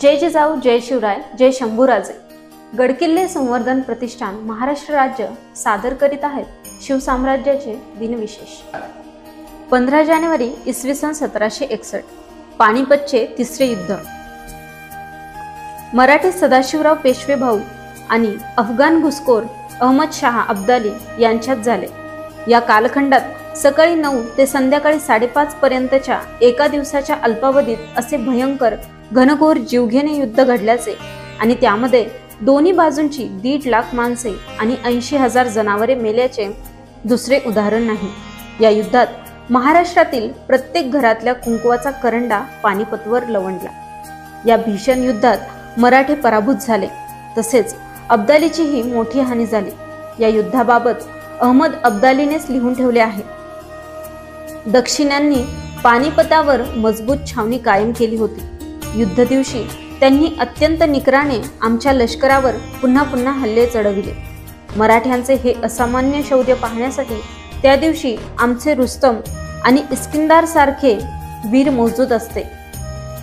जय जिजाऊ, जय शिवराय, जय शंभूराजे। गडकिल्ले संवर्धन प्रतिष्ठान महाराष्ट्र राज्य सादर करीत आहेत शिवसाम्राज्याचे दिनविशेष। 15 जानेवारी इसवी सन 1761 पानिपतचे तिसरे युद्ध मराठी सदाशिवराव पेशवे भाऊ आणि अफगाण घुसखोर अहमद शाह अब्दाली यांच्यात झाले। या कालखंडात सकाळी 9 ते संध्याकाळी 5:30 पर्यंतच्या एका दिवसाच्या अल्पावधीत असे भयंकर घनघोर जीवघेणे युद्ध घडल्याचे आणि त्यामध्ये दोन्ही बाजूंची 1.5 लाख माणसे आणि 80,000 जनावरे मेल्याचे दुसरे उदाहरण नाही। या युद्धात महाराष्ट्रातील प्रत्येक घरातल्या कुंकवाचा करंडा पानिपतवर लवंडला। या भीषण युद्धात मराठे पराभूत झाले, तसेच अब्दालीचीही मोठी हानी झाली। या युद्धाबाबत अहमद अब्दालीनेच लिहून ठेवले आहे। दक्षिण्यांनी पानिपतावर मजबूत छावणी कायम केली होती। युद्ध दिवशी त्यांनी अत्यंत निकराने आमच्या लष्करावर पुन्हा पुन्हा हल्ले चढविले। मराठ्यांचे हे असामान्य शौर्य पाहण्यासाठी त्या दिवशी आमचे रुस्तम आणि इस्किंदार सारखे वीर मौजूद असते,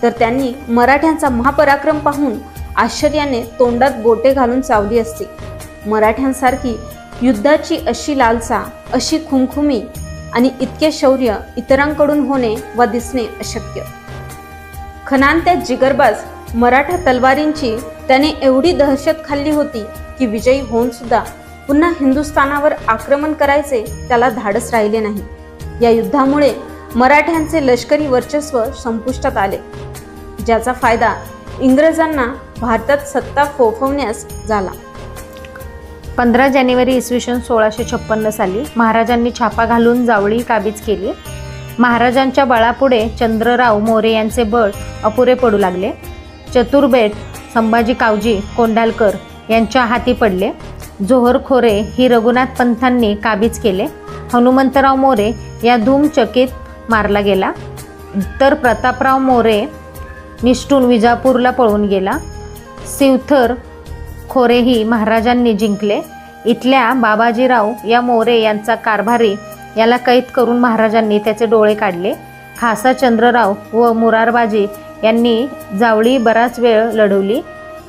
तर त्यांनी मराठ्यांचा महापराक्रम पाहून आश्चर्याने तोंडात बोटे घालून चावली असती। मराठ्यांसारखी युद्धाची अशी लालसा, अशी खुमखुमी आणि इतके शौर्य इतरांकडून होणे वा दिसणे अशक्य। खणान त्या जिगरबाज मराठा तलवारींची त्याने एवढी दहशत खाल्ली होती की विजयी होऊन सुद्धा पुन्हा हिंदुस्थानावर आक्रमण करायचे त्याला धाडस राहिले नाही। या युद्धामुळे मराठ्यांचे लष्करी वर्चस्व संपुष्टात आले, ज्याचा फायदा इंग्रजांना भारतात सत्ता फोफवण्यास झाला। 15 जानेवारी इसवी सन 1656 साली महाराजांनी छापा घालून जावळी काबीज केली। महाराजांच्या बळापुढे चंद्रराव मोरे यांचे बळ अपुरे पडू लागले। चतुर्बेट संभाजी कावजी कोंढालकर यांच्या हाती पडले। जोहरखोरे ही रघुनाथ पंथांनी काबीज केले। हनुमंतराव मोरे या धूमचकीत मारला गेला, तर प्रतापराव मोरे निष्ठून विजापूरला पळून गेला। सिवथर खोरेही महाराजांनी जिंकले। इथल्या बाबाजीराव या मोरे यांचा कारभारी याला कैद करून महाराजांनी त्याचे डोळे काढले। खासा चंद्रराव व मुरारबाजी यांनी जावळी बराच वेळ लढवली,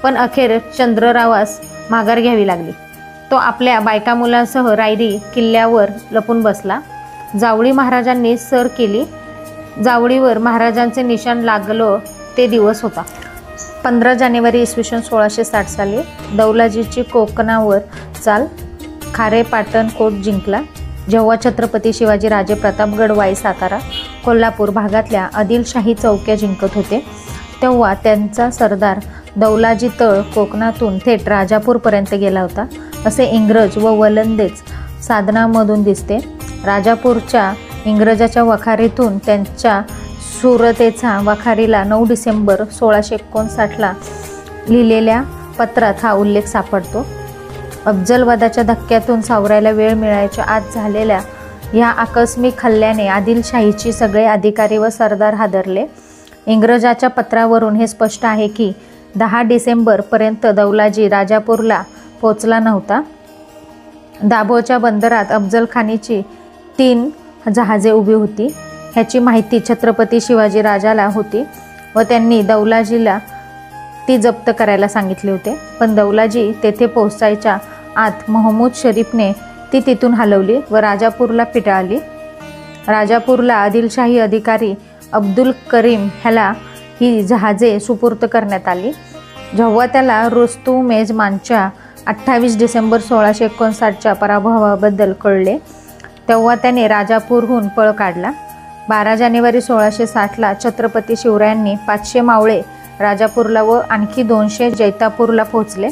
पण अखेर चंद्ररावास माघार घ्यावी लागली। तो आपल्या बायका मुलांसह रायरी किल्ल्यावर लपून बसला। जावळी महाराजांनी सर केली। जावळीवर महाराजांचे निशाण लागलं ते दिवस होता। 15 जानेवारी इसवी सन 1660 साली दौलाजीची कोकणावर चाल खारेपाटण कोट जिंकला। जेव्हा छत्रपती शिवाजी राजे प्रतापगड, वाई, सातारा, कोल्हापूर भागातल्या आदिलशाही चौक्या जिंकत होते, तेव्हा त्यांचा सरदार दौलाजी तळ कोकणातून थेट राजापूरपर्यंत गेला होता, असे इंग्रज व वलंदेज साधनामधून दिसते। राजापूरच्या इंग्रजाच्या वखारीतून त्यांच्या सुरतेचा वखारीला 9 डिसेंबर 1659 लिहिलेल्या पत्रात हा उल्लेख सापडतो। अफजलवादाच्या धक्क्यातून सावरायला वेळ मिळायच्या आत झालेल्या या आकस्मिक हल्ल्याने आदिलशाहीचे सगळे अधिकारी व सरदार हादरले। इंग्रजाच्या पत्रावरून हे स्पष्ट आहे की 10 डिसेंबर पर्यंत दौलाजी राजापूरला पोचला नव्हता। दाभोळच्या बंदरात अफजलखानीची 3 जहाजे उभी होती, ह्याची माहिती छत्रपती शिवाजी राजाला होती व त्यांनी दौलाजीला ती जप्त करायला सांगितले होते, पण दौलाजी तेथे पोहोचायच्या आत महमूद शरीफने ती तिथून हलवली व राजापूरला पिटाळली। राजापूरला आदिलशाही अधिकारी अब्दुल करीम ह्याला ही जहाजे सुपूर्द करण्यात आली। जेव्हा त्याला रुस्तुमेजमानच्या 28 डिसेंबर 1659च्या पराभवाबद्दल कळले, तेव्हा त्याने राजापूरहून पळ काढला। 12 जानेवारी 1660ला छत्रपती शिवरायांनी 500 मावळे राजापूरला व आणखी 200 जैतापूरला पोहोचले।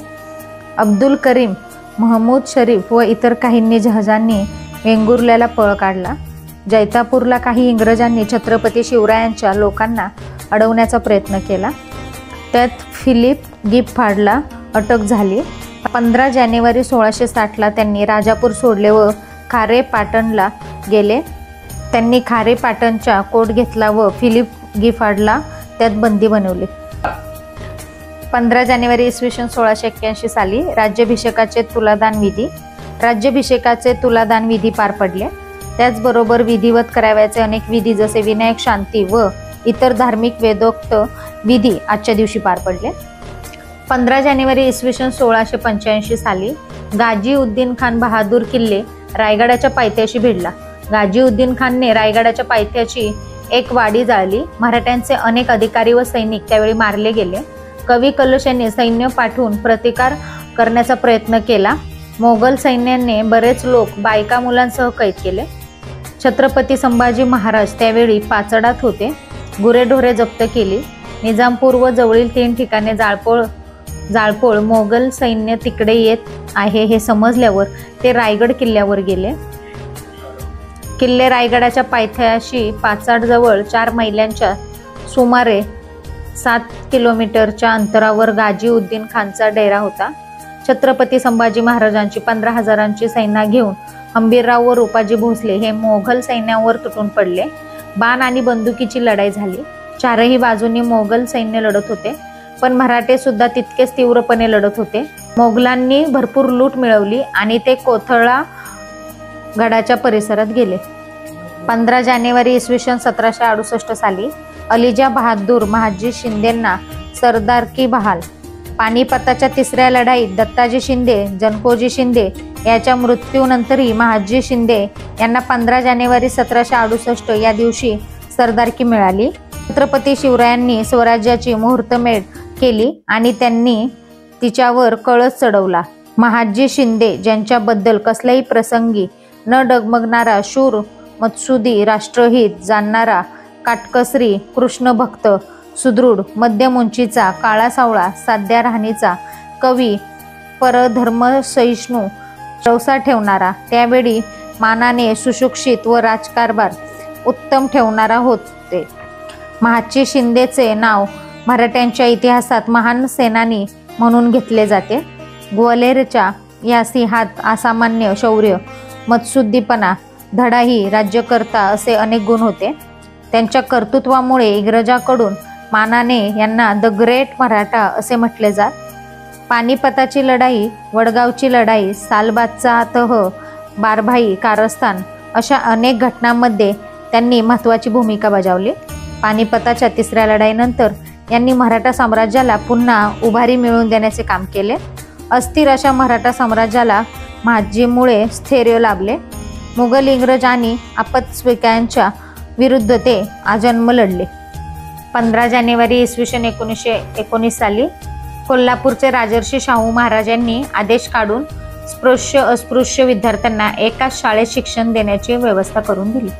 अब्दुल करीम, महमूद शरीफ व इतर काहींनी जहाजांनी वेंगुर्ल्याला पळ काढला। जैतापूरला काही इंग्रजांनी छत्रपती शिवरायांच्या लोकांना अडवण्याचा प्रयत्न केला, त्यात फिलिप गिफार्डला अटक झाली। 15 जानेवारी 1660ला त्यांनी राजापूर सोडले व खारेपाटणला गेले। त्यांनी खारेपाटणचा कोट घेतला व फिलिप गिफार्डला त्यात बंदी बनवले। 15 जानेवारी इसवी सन 1681 साली राज्याभिषेकाचे तुलादान विधी पार पडले। त्याचबरोबर विधिवत करावयाचे अनेक विधी जसे विनायक शांती व इतर धार्मिक वेदोक्त विधी आजच्या दिवशी पार पडले. 15 जानेवारी इसवी सन 1685 साली गाझी-उद-दीन खान बहादूर किल्ले रायगडाच्या पायथ्याशी भिडला. गाझी-उद-दीन खानने रायगडाच्या पायथ्याची एक वाडी जाळली. मराठ्यांचे अनेक अधिकारी व सैनिक त्यावेळी मारले गेले. कवी कलश यांनी सैन्य पाठवून प्रतिकार करण्याचा प्रयत्न केला. मोगल सैन्याने बरेच लोक बायका मुलांसह कैद केले. छत्रपती संभाजी महाराज त्यावेळी पाचडात होते. गुरेढोरे जप्त केली. निजामपूर व जवळील 3 ठिकाणी जाळपोळ मोगल सैन्य तिकडे येत आहे हे समजल्यावर ते रायगड किल्ल्यावर गेले. किल्ले रायगडाच्या पायथ्याशी पाचाडजवळ 4 मैलांच्या सुमारे 7 किलोमीटरच्या अंतरावर गाझी-उद-दीन खानचा डेरा होता. छत्रपती संभाजी महाराजांची 15,000ची सैन्य घेऊन हंबीरराव व रूपाजी भोसले हे मोगल सैन्यावर तुटून पडले. बाण आणि बंदुकीची लढाई झाली. 4ही बाजूनी मोगल सैन्य लढत होते, पण मराठे सुद्धा तितकेच तीव्रपणे लढत होते. मोगलांनी भरपूर लूट मिळवली आणि ते कोथळा गडाच्या परिसरात गेले. 15 जानेवारी इसवी सन 1768 साली अलिजा बहादूर महादजी शिंदेंना सरदारकी बहाल. पानिपताच्या 3ऱ्या लढाईत दत्ताजी शिंदे, जनकोजी शिंदे याच्या मृत्यूनंतरही महादजी शिंदे यांना 15 जानेवारी 1768 या दिवशी सरदारकी मिळाली. छत्रपती शिवरायांनी स्वराज्याची मुहूर्तमेढ केली आणि त्यांनी तिच्यावर कळस चढवला. महादजी शिंदे ज्यांच्याबद्दल कसल्याही प्रसंगी न डगमगणारा शूर, मत्सुदी, राष्ट्रहित जाणणारा, काटकसरी, कृष्णभक्त, सुदृढ, मध्यम उंचीचा, काळा सावळा, साध्या राहणीचा, कवी, परधर्मसहिष्णू, रवसा ठेवणारा, त्यावेळी मानाने सुशिक्षित व राजकारभार उत्तम ठेवणारा होते. महादजी शिंदेचे नाव मराठ्यांच्या इतिहासात महान सेनानी म्हणून घेतले जाते. ग्वाल्हेरच्या या सिंहात असामान्य शौर्य, मत्सुद्दीपणा, धडाई, राज्यकर्ता असे अनेक गुण होते. त्यांच्या कर्तृत्वामुळे इंग्रजांकडून मानाने यांना द ग्रेट मराठा असे म्हटले जात. पानिपताची लढाई, वडगावची लढाई, सालबादचा तह, बारभाई, कारस्थान अशा अनेक घटनांमध्ये त्यांनी महत्त्वाची भूमिका बजावली. पानिपताच्या 3ऱ्या लढाईनंतर यांनी मराठा साम्राज्याला पुन्हा उभारी मिळवून देण्याचे काम केले. अस्थिर अशा मराठा साम्राज्याला महादजीमुळे स्थैर्य लाभले. मुघल, इंग्रज आणि आपत्स्विकांच्या विरुद्ध ते आजन्म लढले. 15 जानेवारी इसवी सन 1919 साली कोल्हापूरचे राजर्षी शाहू महाराज यांनी आदेश काढून स्पृश्य अस्पृश्य विद्यार्थ्यांना एकाच शाळेत शिक्षण देण्याची व्यवस्था करून दिली.